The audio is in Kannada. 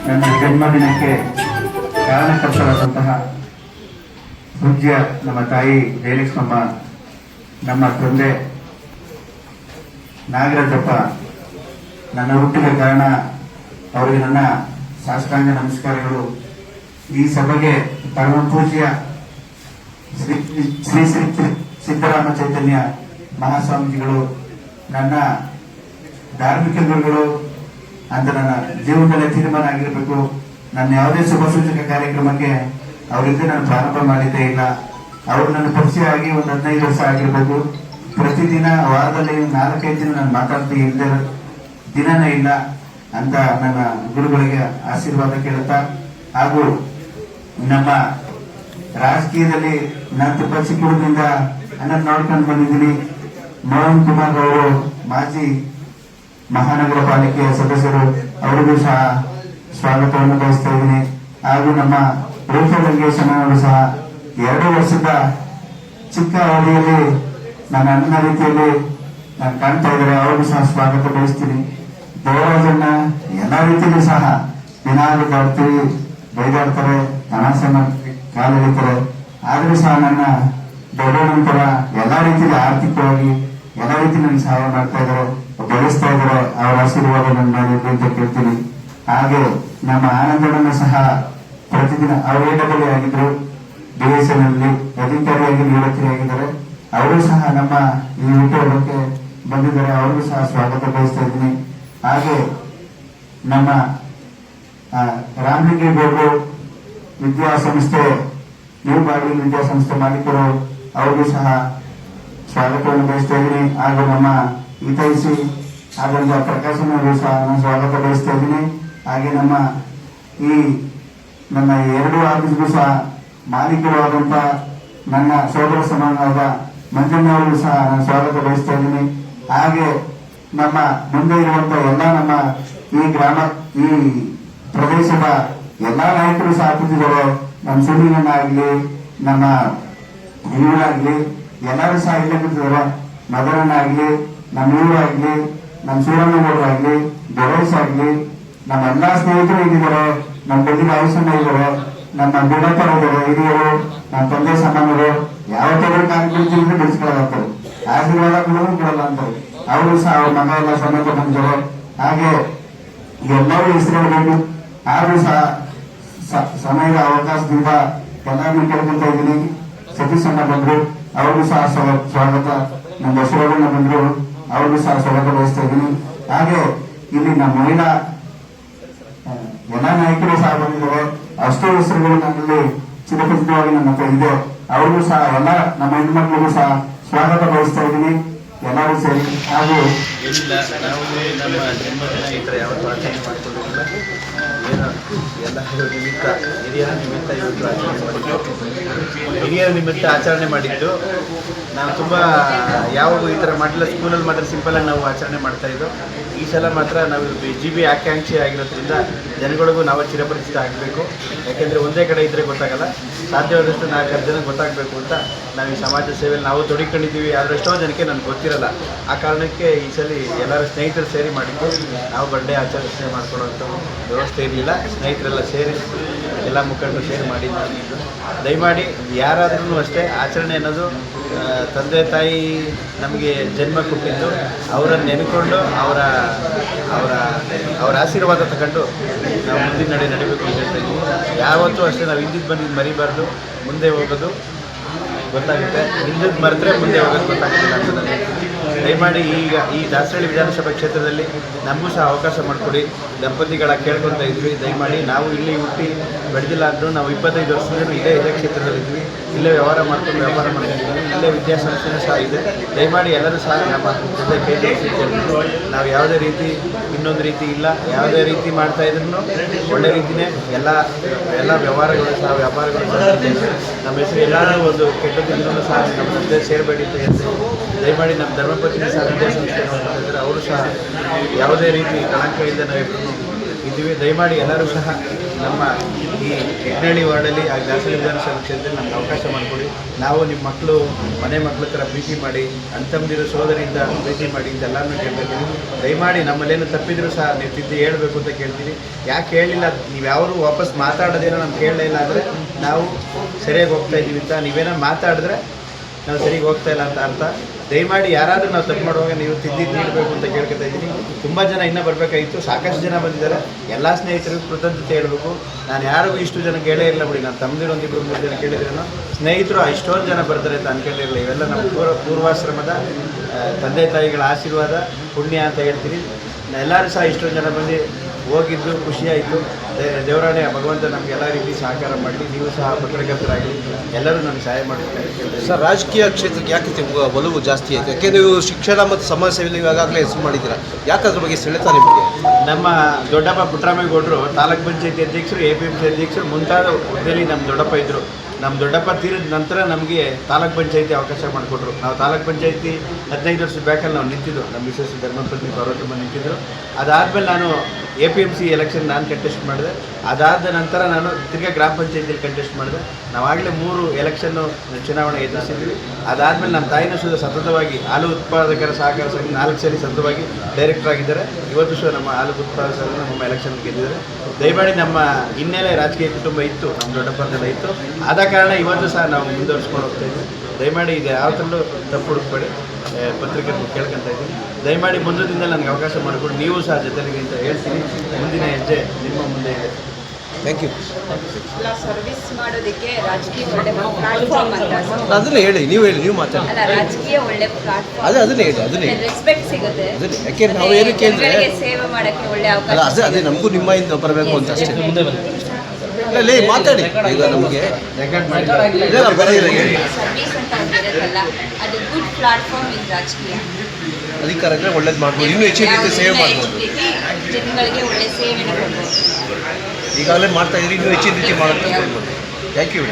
ನನ್ನ ಜನ್ಮದಿನಕ್ಕೆ ಕಾರಣಕರ್ತರಾದಂತಹ ಪೂಜ್ಯ ನಮ್ಮ ತಾಯಿ ಜಯಲಕ್ಷ್ಮಮ್ಮ, ನಮ್ಮ ತಂದೆ ನಾಗರಾಜಪ್ಪ, ನನ್ನ ಹುಟ್ಟಿದ ಕಾರಣ ಅವರಿಗೆ ನನ್ನ ಸಾಷ್ಟಾಂಗ ನಮಸ್ಕಾರಗಳು. ಈ ಸಭೆಗೆ ಪರಮ ಪೂಜ್ಯ ಶ್ರೀ ಶ್ರೀ ಶ್ರೀ ಸಿದ್ದರಾಮ ಚೈತನ್ಯ ಮಹಾಸ್ವಾಮೀಜಿಗಳು ನನ್ನ ಧಾರ್ಮಿಕ ಗುರುಗಳು ಅಂತ ನನ್ನ ಜೀವನದಲ್ಲಿ ತೀರ್ಮಾನ ಆಗಿರಬೇಕು. ನನ್ನ ಯಾವುದೇ ಶುಭ ಸೂಚಕ ಕಾರ್ಯಕ್ರಮಕ್ಕೆ ಅವರಿಂದ ನಾನು ಪ್ರಾರಂಭ ಮಾಡಿದ್ದೇ ಇಲ್ಲ. ಅವರು ನನ್ನ ಪರಿಚಯ ಆಗಿ ಒಂದು 15 ವರ್ಷ ಆಗಿರ್ಬೋದು. ಪ್ರತಿದಿನ ವಾರದಲ್ಲಿ 4-5 ದಿನ ನಾನು ಮಾತಾಡ್ತಾ ಇಲ್ಲದೆ ದಿನನೇ ಇಲ್ಲ ಅಂತ ನನ್ನ ಗುರುಗಳಿಗೆ ಆಶೀರ್ವಾದ ಕೇಳುತ್ತಾ, ಹಾಗೂ ನಮ್ಮ ರಾಜಕೀಯದಲ್ಲಿ ನಾನು ತುಂಬ ಚಿಕ್ಕದಿಂದ ನನ್ನ ನೋಡ್ಕೊಂಡು ಬಂದಿದ್ದೀನಿ. ಮೋಹನ್ ಕುಮಾರ್ ಅವರು ಮಾಜಿ ಮಹಾನಗರ ಪಾಲಿಕೆಯ ಸದಸ್ಯರು, ಅವರಿಗೂ ಸಹ ಸ್ವಾಗತವನ್ನು ಬಯಸ್ತಾ ಇದ್ದೀನಿ. ಹಾಗೂ ನಮ್ಮ ರೂಪ ಲಂಕೇಶನ್ ಅವರು ಸಹ 2 ವರ್ಷದ ಚಿಕ್ಕ ಅವಧಿಯಲ್ಲಿ ನನ್ನ ಅಣ್ಣನ ರೀತಿಯಲ್ಲಿ ನಾನು ಕಾಣ್ತಾ ಇದ್ದಾರೆ, ಅವ್ರಿಗೂ ಸಹ ಸ್ವಾಗತ ಬಯಸ್ತೀನಿ. ದೇವರಾಜನ್ನ ಎಲ್ಲ ರೀತಿಯಲ್ಲೂ ಸಹ ದಿನಾಲು ಬರ್ತೀವಿ, ಬೈದಾಡ್ತಾರೆ, ತಮಾಷೆ ಮಾಡ್ತೀವಿ, ಕಾಲೆಳಿತಾರೆ. ಆದ್ರೂ ಸಹ ನನ್ನ ದೊಡ್ಡವನಂತರ ಎಲ್ಲ ರೀತಿಯಲ್ಲಿ ಆರ್ಥಿಕವಾಗಿ ಎಲ್ಲ ರೀತಿ ನನಗೆ ಸಹಾಯ ಮಾಡ್ತಾ ಇದ್ದಾರೆ, ಬೆಳೆಸ್ತಾ ಇದ್ದಾರೆ. ಅವರ ಆಶೀರ್ವಾದ ನನ್ನ ಮಾಡಿರ್ಲಿ ಅಂತ ಕೇಳ್ತೀನಿ. ಹಾಗೆ ನಮ್ಮ ಆನಂದನನ್ನು ಸಹ ಪ್ರತಿದಿನ ಅವರು AW ಆಗಿದ್ರು, BSN ಅಲ್ಲಿ ಅಧಿಕಾರಿಯಾಗಿ ನಿವೃತ್ತಿಯಾಗಿದ್ದಾರೆ. ಅವರು ಸಹ ನಮ್ಮ ಈ ಹುಟ್ಟುಹಬ್ಬಕ್ಕೆ ಬಂದಿದ್ದಾರೆ, ಅವ್ರಿಗೂ ಸಹ ಸ್ವಾಗತ ಬಯಸ್ತಾ ಇದ್ದೀನಿ. ಹಾಗೆ ನಮ್ಮ ರಾಮಲಿಂಗೇಗೌಡರು ವಿದ್ಯಾಸಂಸ್ಥೆ, ನ್ಯೂ ಬಾಗಿಲು ವಿದ್ಯಾಸಂಸ್ಥೆ ಮಾಲೀಕರು, ಅವ್ರಿಗೂ ಸಹ ಸ್ವಾಗತವನ್ನು ಬಯಸ್ತಾ ಇದ್ದೀನಿ. ಹಾಗೂ ನಮ್ಮ ಹಿತೈಷಿ ಆದಂತ ಪ್ರಕಾಶನವರು ಸಹ ನಾನು ಸ್ವಾಗತ ಬಯಸ್ತಾ ಇದ್ದೀನಿ. ಹಾಗೆ ನಮ್ಮ ಈ ನನ್ನ 2 ಆಫೀಸ್ಗೂ ಸಹ ಮಾಲೀಕರು ಆದಂತ ನನ್ನ ಸೋದರ ಸಮಾನವಾದ ಮಂಜಣ್ಣವರಿಗೂ ಸಹ ನಾನು ಸ್ವಾಗತ ಬಯಸ್ತಾ ಇದ್ದೀನಿ. ಹಾಗೆ ನಮ್ಮ ಮುಂದೆ ಇರುವಂತ ಎಲ್ಲ ನಮ್ಮ ಈ ಗ್ರಾಮ, ಈ ಪ್ರದೇಶದ ಎಲ್ಲಾ ನಾಯಕರು ಸಹ ಕೂತಿದ್ದಾರೆ. ನಮ್ಮ ಸುನೀಲನಾಗ್ಲಿ, ನಮ್ಮ ಇವರಾಗ್ಲಿ, ಎಲ್ಲರೂ ಸಹ ಇಲ್ಲೇ ಕೂತಿದ್ದಾರೆ. ಮದರಣ್ಣ ಆಗ್ಲಿ, ನಮ್ಮ ಇವರಾಗ್ಲಿ, ನಮ್ಮ ಶಿವರಾಮೇಗೌಡರಾಗ್ಲಿ, ಗಣೇಶ್ ಆಗ್ಲಿ, ನಮ್ಮ ಎಲ್ಲಾ ಸ್ನೇಹಿತರು ಇದ್ದಾರೆ. ನಮ್ಮ ಬದಿಗೆ ಆಯುಷನ್ನ ಇದ್ದಾರೆ, ನಮ್ಮ ಗುಣಪರ ಇದ್ದಾರೆ, ಹಿರಿಯರು, ನಮ್ಮ ತಂದೆ ಸಮಾನರು. ಯಾವತ್ತಾದ್ರೂ ಕಾರ್ಯಕ್ರಮ ಬೆಳೆಸ್ಕೊಳ್ಳೋದಾಗ್ತದೆ, ಆಶೀರ್ವಾದ ಕೊಡಲ್ಲ ಅಂತಾರೆ. ಅವರು ಸಹ ಅವ್ರ ಮಗ ಎಲ್ಲ ಸಮೇತ ಬಂದಿದ್ದಾರೆ. ಹಾಗೆ ಎಲ್ಲರೂ ಹೆಸರುಗಳು, ಹಾಗೂ ಸಹ ಸಮಯದ ಅವಕಾಶದಿಂದ ಎಲ್ಲರನ್ನು ಕೇಳ್ಕೊಳ್ತಾ ಇದ್ದೀನಿ. ಸತೀಶ್ ಅಣ್ಣ ಬಂದ್ರು, ಅವ್ರಿಗೂ ಸಹ ಸ್ವಾಗತ. ನಮ್ಮ ಬಸವಣ್ಣ ಬಂದ್ರು, ಅವ್ರಿಗೂ ಸಹ ಸ್ವಾಗತ ಬಯಸ್ತಾ ಇದ್ದೀನಿ. ಹಾಗೆ ಇಲ್ಲಿ ನಮ್ಮ ಮಹಿಳಾ ಎಲ್ಲಾ ನಾಯಕರು ಸಹ ಬಂದಿದ್ದಾರೆ. ಅಷ್ಟೇ ಹೆಸರುಗಳು ನನ್ನಲ್ಲಿ ಚಿರಪರಿಚಿತವಾಗಿ ನನ್ನ ಹತ್ರ ಇದೆ. ಅವ್ರಿಗೂ ಸಹ ಎಲ್ಲ ನಮ್ಮ ಹೆಣ್ಮಕ್ಳಿಗೂ ಸಹ ಸ್ವಾಗತ ಬಯಸ್ತಾ ಇದ್ದೀನಿ, ಎಲ್ಲರೂ ಸೇರಿ. ಹಾಗೂ ಏನಿಲ್ಲ, ನಾವು ನಮ್ಮ ಜನ್ಮದಿನ ಈ ಥರ ಯಾವತ್ತೂ ಆಚರಣೆ ಮಾಡ್ಕೊಂಡಿರಲಿಲ್ಲ. ಏನೋ ಎಲ್ಲ ನಿಮಿತ್ತ, ಹಿರಿಯರ ನಿಮಿತ್ತ ಇವತ್ತು ಆಚರಣೆ ಮಾಡಿದ್ದು. ಹಿರಿಯರ ನಿಮಿತ್ತ ಆಚರಣೆ ಮಾಡಿದ್ದು ನಾವು ತುಂಬ ಯಾವಾಗ ಈ ಥರ ಮಾಡಿಲ್ಲ. ಸ್ಕೂಲಲ್ಲಿ ಮಾತ್ರ ಸಿಂಪಲಾಗಿ ನಾವು ಆಚರಣೆ ಮಾಡ್ತಾಯಿದ್ದು. ಈ ಸಲ ಮಾತ್ರ ನಾವು GB ಆಕಾಂಕ್ಷಿ ಆಗಿರೋದ್ರಿಂದ ಜನಗಳಿಗೂ ನಾವು ಚಿರಪರಿಚಿತ ಆಗಬೇಕು. ಯಾಕೆಂದರೆ ಒಂದೇ ಕಡೆ ಇದ್ದರೆ ಗೊತ್ತಾಗಲ್ಲ, ಸಾಧ್ಯವಾದಷ್ಟು 4-5 ಜನ ಗೊತ್ತಾಗಬೇಕು ಅಂತ ನಾವು ಈ ಸಮಾಜ ಸೇವೆಯಲ್ಲಿ ನಾವು ತೊಡಗಿಕೊಂಡಿದ್ದೀವಿ. ಆದರೆ ಎಷ್ಟೋ ಜನಕ್ಕೆ ನನಗೆ ಗೊತ್ತಿರಲ್ಲ. ಆ ಕಾರಣಕ್ಕೆ ಈ ಸಲ ಎಲ್ಲರ ಸ್ನೇಹಿತರು ಸೇರಿ ಮಾಡಿದ್ದು. ನಾವು ಬರ್ಡೇ ಆಚರಣೆ ಮಾಡ್ಕೊಳ್ಳೋಂಥ ವ್ಯವಸ್ಥೆ ಇರಲಿಲ್ಲ. ಸ್ನೇಹಿತರೆಲ್ಲ ಸೇರಿ, ಎಲ್ಲ ಮುಖಂಡರು ಸೇರಿ ಮಾಡಿದ್ದು. ದಯಮಾಡಿ ಯಾರಾದ್ರೂ ಅಷ್ಟೇ, ಆಚರಣೆ ಅನ್ನೋದು ತಂದೆ ತಾಯಿ ನಮಗೆ ಜನ್ಮ ಕೊಟ್ಟಿದ್ದು, ಅವರನ್ನು ನೆನೆಕೊಂಡು ಅವರ ಆಶೀರ್ವಾದ ತಗೊಂಡು ನಾವು ಮುಂದಿನ ನಡಿಬೇಕು ಅಂತ ಹೇಳ್ತಾ ಇದ್ದೀವಿ. ಯಾವತ್ತೂ ಅಷ್ಟೇ ನಾವು ಹಿಂದಿದ್ದು ಬಂದಿದ್ದು ಮರಿಬಾರ್ದು. ಮುಂದೆ ಹೋಗೋದು ಗೊತ್ತಾಗುತ್ತೆ, ಹಿಂದಿದ್ದು ಮರೆತರೆ ಮುಂದೆ ಹೋಗೋದು ಗೊತ್ತಾಗ್ತಿಲ್ಲ ಅಂತ ನಾನು ಹೇಳ್ತೀನಿ. ದಯಮಾಡಿ ಈಗ ಈ ದಾಸರಳ್ಳಿ ವಿಧಾನಸಭಾ ಕ್ಷೇತ್ರದಲ್ಲಿ ನಮಗೂ ಸಹ ಅವಕಾಶ ಮಾಡಿಕೊಡಿ. ದಂಪತಿಗಳ ಕೇಳ್ಕೊತಾ ಇದ್ವಿ, ದಯಮಾಡಿ ನಾವು ಇಲ್ಲಿ ಹುಟ್ಟಿ ಬೆಳೆದಿಲ್ಲ ಅಂದರೂ ನಾವು 25 ವರ್ಷದಿಂದ ಇದೇ ಕ್ಷೇತ್ರದಲ್ಲಿದ್ವಿ. ಇಲ್ಲೇ ವ್ಯವಹಾರ ಮಾಡ್ತಿದ್ವಿ, ಇಲ್ಲೇ ವಿದ್ಯಾಸಂಸ್ಥೆನೂ ಸಹ ಇದೆ. ದಯಮಾಡಿ ಎಲ್ಲರೂ ಸಹ ನಮ್ಮ ಜೊತೆ ಕೈ ಜೋಡಿಸಿ ನಾವು ಯಾವುದೇ ರೀತಿ ಇನ್ನೊಂದು ರೀತಿ ಇಲ್ಲ, ಯಾವುದೇ ರೀತಿ ಮಾಡ್ತಾಯಿದ್ರು ಒಳ್ಳೆ ರೀತಿಯೇ ಎಲ್ಲ ವ್ಯವಹಾರಗಳು ಸಹ ವ್ಯಾಪಾರಗಳು ಸಹ ನಮ್ಮ ಹೆಸರು ಎಲ್ಲರೂ ಒಂದು ಕೆಟ್ಟದಿದ್ರೂ ಸಹ ನಮ್ಮ ಜೊತೆ ಸೇರಬೇಡಿ ಅಂತ ಹೇಳ್ತೀವಿ. ದಯಮಾಡಿ ನಮ್ಮ ಧರ್ಮಪತ್ನಿ ಸಹ ವಿದ್ಯಾಸಂಸ್ಥೆ ನೋಡ್ತಿದ್ದಾರೆ, ಅವರು ಸಹ ಯಾವುದೇ ರೀತಿ ಕಳಂಕ ಇಲ್ಲದೆ ನಾವು ಇದ್ದೀವಿ. ದಯಮಾಡಿ ಎಲ್ಲರೂ ಸಹ ನಮ್ಮ ಈ ಹೆಗ್ನಳ್ಳಿ ವಾರ್ಡಲ್ಲಿ ಆ ದಾಸರಿ ವಿಧಾನಸಭಾ ಕ್ಷೇತ್ರದಲ್ಲಿ ನಮ್ಗೆ ಅವಕಾಶ ಮಾಡಿಕೊಡಿ. ನಾವು ನಿಮ್ಮ ಮಕ್ಕಳು ಮನೆ ಮಕ್ಕಳ ಥರ ಪ್ರೀತಿ ಮಾಡಿ, ಅಣ್ತಮ್ಮದಿರು ಸೋದರಿಯಿಂದ ಪ್ರೀತಿ ಮಾಡಿ ಇದೆಲ್ಲನೂ ಕೇಳ್ತೀನಿ. ದಯಮಾಡಿ ನಮ್ಮಲ್ಲೇನು ತಪ್ಪಿದ್ರು ಸಹ ನೀವು ತಿದ್ದಿ ಹೇಳಬೇಕು ಅಂತ ಕೇಳ್ತೀನಿ. ಯಾಕೆ ಹೇಳಿಲ್ಲ, ನೀವು ಯಾರು ವಾಪಸ್ ಮಾತಾಡೋದೇನೋ ನಮ್ಗೆ ಕೇಳಲೇ ಇಲ್ಲ ಅಂದರೆ ನಾವು ಸರಿಯಾಗಿ ಹೋಗ್ತಾ ಇದ್ದೀವಿ ಅಂತ. ನೀವೇನೋ ಮಾತಾಡಿದ್ರೆ ನಾವು ಸರಿಗೆ ಹೋಗ್ತಾ ಇಲ್ಲ ಅಂತ ಅರ್ಥ. ದಯಮಾಡಿ ಯಾರಾದರೂ ನಾವು ತಪ್ಪು ಮಾಡುವಾಗ ನೀವು ತಿದ್ದಿ ನೀಡಬೇಕು ಅಂತ ಕೇಳ್ಕೊತಾ ಇದ್ದೀನಿ. ತುಂಬ ಜನ ಇನ್ನೂ ಬರಬೇಕಾಗಿತ್ತು, ಸಾಕಷ್ಟು ಜನ ಬಂದಿದ್ದಾರೆ. ಎಲ್ಲ ಸ್ನೇಹಿತರಿಗೂ ಕೃತಜ್ಞತೆ ಹೇಳಬೇಕು. ನಾನು ಯಾರಿಗೂ ಇಷ್ಟು ಜನ ಕೇಳೇ ಇಲ್ಲ ಬಿಡಿ. ನಾನು ತಮ್ಮದಿರು ಒಂದಿಬ್ಬರು 3 ಜನ ಕೇಳಿದ್ರೇನೋ, ಸ್ನೇಹಿತರು ಇಷ್ಟೊಂದು ಜನ ಬರ್ತಾರೆ ಅಂತ ಅನ್ಕೊಂಡಿರಲಿಲ್ಲ. ಇವೆಲ್ಲ ನಮ್ಮ ಪೂರ್ವಾಶ್ರಮದ ತಂದೆ ತಾಯಿಗಳ ಆಶೀರ್ವಾದ ಪುಣ್ಯ ಅಂತ ಹೇಳ್ತೀನಿ. ಎಲ್ಲರೂ ಸಹ ಇಷ್ಟೊಂದು ಜನ ಬಂದು ಹೋಗಿದ್ದು ಖುಷಿಯಾಯಿತು. ದೇವರಾಣೆ ಭಗವಂತ ನಮಗೆ ಎಲ್ಲ ರೀತಿ ಸಹಕಾರ ಮಾಡಲಿ. ನೀವು ಸಹ ಪತ್ರಕರ್ತರಾಗಿ ಎಲ್ಲರೂ ನಮಗೆ ಸಹಾಯ ಮಾಡಬೇಕು. ಸರ್, ರಾಜಕೀಯ ಕ್ಷೇತ್ರಕ್ಕೆ ಯಾಕೆ ಒಲವು ಜಾಸ್ತಿ ಆಯಿತು? ಯಾಕೆ ನೀವು ಶಿಕ್ಷಣ ಮತ್ತು ಸಮಾಜ ಸೇವೆಯಲ್ಲಿ ಈಗಾಗಲೇ ಹೆಸರು ಮಾಡಿದ್ದೀರಾ, ಯಾಕೆ ಅದ್ರ ಬಗ್ಗೆ ಸೆಳೆತ ನಿಮಗೆ? ನಮ್ಮ ದೊಡ್ಡಪ್ಪ ಪುಟ್ಟರಾಮೇಗೌಡರು ತಾಲೂಕ್ ಪಂಚಾಯತಿ ಅಧ್ಯಕ್ಷರು, APMC ಅಧ್ಯಕ್ಷರು ಮುಂತಾದ ಹುದ್ದೆಯಲ್ಲಿ ನಮ್ಮ ದೊಡ್ಡಪ್ಪ ಇದ್ದರು. ನಮ್ಮ ದೊಡ್ಡಪ್ಪ ತೀರಿದ ನಂತರ ನಮಗೆ ತಾಲೂಕ್ ಪಂಚಾಯತಿ ಅವಕಾಶ ಮಾಡಿಕೊಟ್ರು. ನಾವು ತಾಲೂಕ್ ಪಂಚಾಯತಿ 15 ವರ್ಷ ಬ್ಯಾಕಲ್ಲಿ ನಾವು ನಿಂತಿದ್ದು, ನಮ್ಮ ಮಿಸಸ್ ಧರ್ಮಪತ್ನಿ ಪಾರ್ವತಮ್ಮ ನಿಂತಿದ್ದರು. ಅದಾದಮೇಲೆ ನಾನು APMC ಎಲೆಕ್ಷನ್ ನಾನು ಕಂಟೆಸ್ಟ್ ಮಾಡಿದೆ. ಅದಾದ ನಂತರ ನಾನು ತಿರ್ಗಾ ಗ್ರಾಮ ಪಂಚಾಯತಿಯಲ್ಲಿ ಕಂಟೆಸ್ಟ್ ಮಾಡಿದೆ. ನಾವಾಗಲೇ 3 ಎಲೆಕ್ಷನ್ನು ಚುನಾವಣೆ ಎದುರಿಸಿದ್ವಿ. ಅದಾದಮೇಲೆ ನಮ್ಮ ತಾಯಿನೂ ಸಹ ಸತತವಾಗಿ ಹಾಲು ಉತ್ಪಾದಕರ ಸಹಕಾರ ಸಂಘ 4 ಸರಿ ಸತತವಾಗಿ ಡೈರೆಕ್ಟರ್ ಆಗಿದ್ದಾರೆ. ಇವತ್ತು ಸಹ ನಮ್ಮ ಹಾಲು ಉತ್ಪಾದಕರು ನಮ್ಮ ಎಲೆಕ್ಷನ್ ಗೆದ್ದಿದ್ದಾರೆ. ದಯಮಾಡಿ ನಮ್ಮ ಹಿನ್ನೆಲೆ ರಾಜಕೀಯ ಕುಟುಂಬ ಇತ್ತು, ನಮ್ಮ ದೊಡ್ಡಪ್ಪಂದೆಲ್ಲ ಇತ್ತು. ಆದ ಕಾರಣ ಇವತ್ತು ಸಹ ನಾವು ಮುಂದುವರಿಸ್ಕೊಂಡು ಹೋಗ್ತಾ ಇದ್ವಿ. ದಯಮಾಡಿ ಇದು ಯಾವ ಥರಲ್ಲೂ ತಪ್ಪು ಹುಡುಕ್ಬೇಡಿ, ಪತ್ರಿಕೆಗಳು ಕೇಳ್ಕೊತ ಇದ್ದೀನಿ. ದಯಮಾಡಿ ಮುಂದಿನ ದಿನದಲ್ಲಿ ನನಗೆ ಅವಕಾಶ ಮಾಡಿಕೊಡಿ. ನೀವು ಸಹ ಜೊತೆಗೆ ಅಂತ ಹೇಳ್ತೀನಿ. ಮುಂದಿನ ಹೆಜ್ಜೆ ನಿಮ್ಮ ಮುಂದೆ ಇದೆ. Thank you. ಸರ್ವಿಸ್ ಮಾಡೋದಕ್ಕೆ ರಾಜಕೀಯ ಒಳ್ಳೆ ಪ್ಲಾಟ್ಫಾರ್ಮ್ ಅಂತ. ಅದನ್ನೇ ಹೇಳಿ, ನೀವು ಮಾತಾಡಿ. ಅಲ್ಲ, ರಾಜಕೀಯ ಒಳ್ಳೆ ಪ್ಲಾಟ್ಫಾರ್ಮ್, ಅದನ್ನೇ ಹೇಳಿ. ರೆಸ್ಪೆಕ್ಟ್ ಸಿಗುತ್ತೆ. ಯಾಕೆ ನಾವು ಏನಕ್ಕೆ ಅಂದರೆ ಸೇವೆ ಮಾಡೋಕ್ಕೆ ಒಳ್ಳೆ ಅಲ್ಲ, ಅವಕಾಶ. ಅದೇ ನಮಗೂ ನಿಮ್ಮಿಂದ ಬರಬೇಕು ಅಂತ ಅಷ್ಟೇ. ಇಲ್ಲ ಮಾತಾಡಿ. ಈಗ ನಮಗೆ ರೆಕಾರ್ಡ್ ಮಾಡಿ ಸರ್ವಿಸ್ ಅಂತ ಒಂದಿರುತ್ತಲ್ಲ, ಅದು ಗುಡ್ ಪ್ಲಾಟ್ಫಾರ್ಮ್ ಇನ್ ರಾಜಕೀಯ. ಅಧಿಕಾರ ಇದ್ದರೆ ಒಳ್ಳೇದು ಮಾಡ್ಬೋದು, ಇನ್ನೂ ಹೆಚ್ಚಿನ ರೀತಿ ಸೇವೆ ಮಾಡ್ಬೋದು. ಜನಗಳಿಗೆ ಒಳ್ಳೆ ಸೇವೆನ ಕೊಡ್ಬೋದು. ಈಗಾಗಲೇ ಮಾಡ್ತಾ ಇದ್ದೀರಿ, ಇನ್ನೂ ಹೆಚ್ಚಿನ ರೀತಿ ಮಾಡೋಕ್ಕೆ ಥ್ಯಾಂಕ್ ಯು.